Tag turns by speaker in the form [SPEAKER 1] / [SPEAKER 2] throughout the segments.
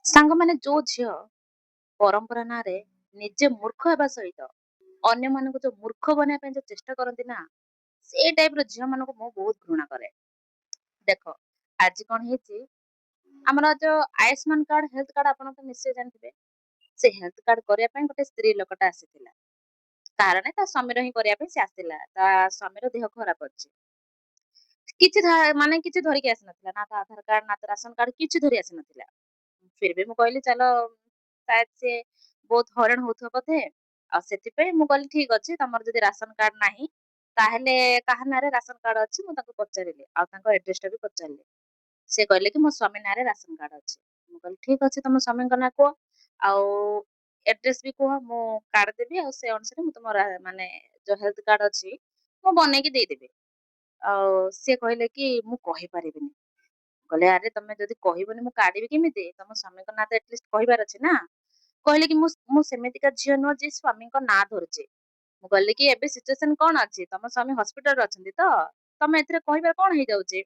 [SPEAKER 1] ସାଙ୍ଗମାନେ ଯୋଉ ଝିଅ ପରମ୍ପରା ନାଁରେ ନିଜେ ମୂର୍ଖ ହେବା ସହିତ ଅନ୍ୟମାନଙ୍କୁ ଯୋଉ ମୂର୍ଖ ବନେଇବା ପାଇଁ ଯୋଉ ଚେଷ୍ଟା କରନ୍ତି ନା, ସେଇ ଟାଇପର ଝିଅମାନଙ୍କୁ ମୁଁ ବହୁତ ଘୃଣା କରେ। ଦେଖ, ଆଜି କଣ ହେଇଛି, ଆମର ଯୋଉ ଆୟୁଷ୍ମାନ କାର୍ଡ, ହେଲ୍ଥ କାର୍ଡ ଆପଣ ତ ନିଶ୍ଚୟ ଜାଣିଥିବେ। ସେ ହେଲ୍ଥ କାର୍ଡ କରିବା ପାଇଁ ଗୋଟେ ସ୍ତ୍ରୀ ଲୋକଟା ଆସିଥିଲା। କାହାର ନାହିଁ, ତା ସ୍ୱାମୀର ହିଁ କରିବା ପାଇଁ ସେ ଆସିଥିଲା। ତା ସ୍ୱାମୀର ଦେହ ଖରାପ ଅଛି। ମାନେ କିଛି ଧରିକି ଆସିନଥିଲା। ନା ତା ଆଧାର କାର୍ଡ, ନା ତା ରାସନ କାର୍ଡ, କିଛି ଧରି ଆସିନଥିଲା। ଫିର ବି ମୁଁ କହିଲି ଚାଲ, ସାୟଦ ସେ ବହୁତ ହଇରାଣ ହଉଥିବ ବୋଧେ। ଆଉ ସେଥିପାଇଁ ମୁଁ କହିଲି ଠିକ ଅଛି, ତମର ଯଦି ରାସନ କାର୍ଡ ନାହିଁ ତାହେଲେ କାହା ନାଁରେ ରାସନ କାର୍ଡ ଅଛି ମୁଁ ତାଙ୍କୁ ପଚାରିଲି। ଆଉ ତାଙ୍କ ଆଡ୍ରେସ ଟା ବି ପଚାରିଲି। ସେ କହିଲେ କି ମୋ ସ୍ୱାମୀ ନାଁରେ ରାସନ କାର୍ଡ ଅଛି। ମୁଁ କହିଲି ଠିକ ଅଛି, ତମ ସ୍ୱାମୀଙ୍କ ନାଁ କୁହ, ଆଉ ଆଡ୍ରେସ ବି କୁହ, ମୁଁ କାର୍ଡ ଦେବି। ଆଉ ସେ ଅନୁସାରେ ମୁଁ ତମ ମାନେ ଯୋଉ ହେଲ୍ଥ କାର୍ଡ ଅଛି ମୁଁ ବନେଇକି ଦେଇଦେବି। ଆଉ ସିଏ କହିଲେ କି ମୁଁ କହିପାରିବିନି। କହିଲେ ଆରେ ତମେ ଯଦି କହିବନି ମୁଁ କାଢିବି କେମିତି? ତମ ସ୍ୱାମୀଙ୍କ ନାଁ ତ ଆଟଲିଷ୍ଟ କହିବାର ଅଛି ନା। କହିଲେ କି ମୁଁ ସେମିତିକା ଝିଅ ନୁହଁ ଯିଏ ସ୍ୱାମୀଙ୍କ ନାଁ ଧରୁଛି। ମୁଁ କହିଲି କି ଏବେ ସିଚୁଏସନ କଣ ଅଛି? ତମ ସ୍ୱାମୀ ହସ୍ପିଟାଲରେ ଅଛନ୍ତି ତ? ତମେ ଏଥିରେ କହିବା କଣ ହେଇଯାଉଛି?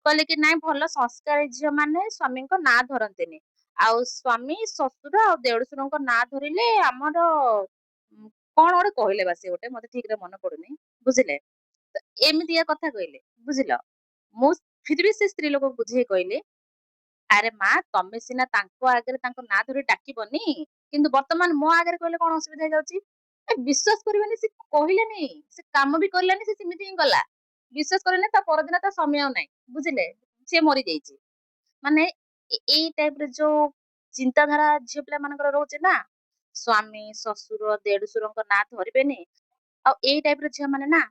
[SPEAKER 1] କହିଲେ କି ନାଇଁ, ଭଲ ସଂସ୍କାରୀ ଝିଅ ମାନେ ସ୍ୱାମୀଙ୍କ ନାଁ ଧରନ୍ତିନି। ଆଉ ସ୍ୱାମୀ, ଶ୍ୱଶୁର ଆଉ ଦେଢୁଶୁରଙ୍କ ନାଁ ଧରିଲେ ଆମର କଣ ଗୋଟେ କହିଲେ ବା, ସେ ଗୋଟେ ମତେ ଠିକରେ ମନେ ପଡୁନି। ବୁଝିଲେ? ତ ଏମିତିଆ କଥା କହିଲେ। ବୁଝିଲ? ମୁଁ ଫିର ବି ସେ ସ୍ତ୍ରୀ ଲୋକକୁ ବୁଝେଇ କହିଲି, ଆରେ ମା, ତମେ ସିନା ତାଙ୍କ ଆଗରେ ତାଙ୍କ ନାଁ ଧରି ଡାକିବନି, କିନ୍ତୁ ବର୍ତ୍ତମାନ ମୋ ଆଗରେ କହିଲେ କଣ ଅସୁବିଧା ହେଇଯାଉଛି? ବିଶ୍ୱାସ କରିବେନି, ସେ କହିଲାନି, ସେ କାମ ବି କଲାନି, ସେ ସେମିତି ହିଁ ଗଲା। ବିଶ୍ୱାସ କରିବେନି, ତା ପରଦିନ ତା ସ୍ୱାମୀ ଆଉ ନାହିଁ। ବୁଝିଲେ? ସେ ମରିଯାଇଛି। ମାନେ ଏଇ ଟାଇପର ଯୋଉ ଚିନ୍ତାଧାରା ଝିଅ ପିଲା ମାନଙ୍କର ରହୁଛି ନା, ସ୍ୱାମୀ, ଶ୍ୱଶୁର, ଦେଢୁଶୁରଙ୍କ ନାଁ ଧରିବେନି। ଆଉ ଏଇ ଟାଇପର ଝିଅ ମାନେ ନା,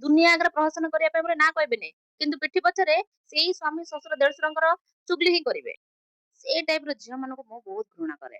[SPEAKER 1] ଦୁନିଆ ଆଗରେ ପ୍ରହସନ କରିବା ପାଇଁ ବୋଲେ ନା କହିବେନି, କିନ୍ତୁ ପିଠି ପଛରେ ସେଇ ସ୍ୱାମୀ, ଶ୍ୱଶୁର, ଦେଢୁଶୁରଙ୍କର ଚୁଗଲି ହିଁ କରିବେ। ସେଇ ଟାଇପର ଝିଅ ମାନଙ୍କୁ ମୁଁ ବହୁତ ଘୃଣା କରେ।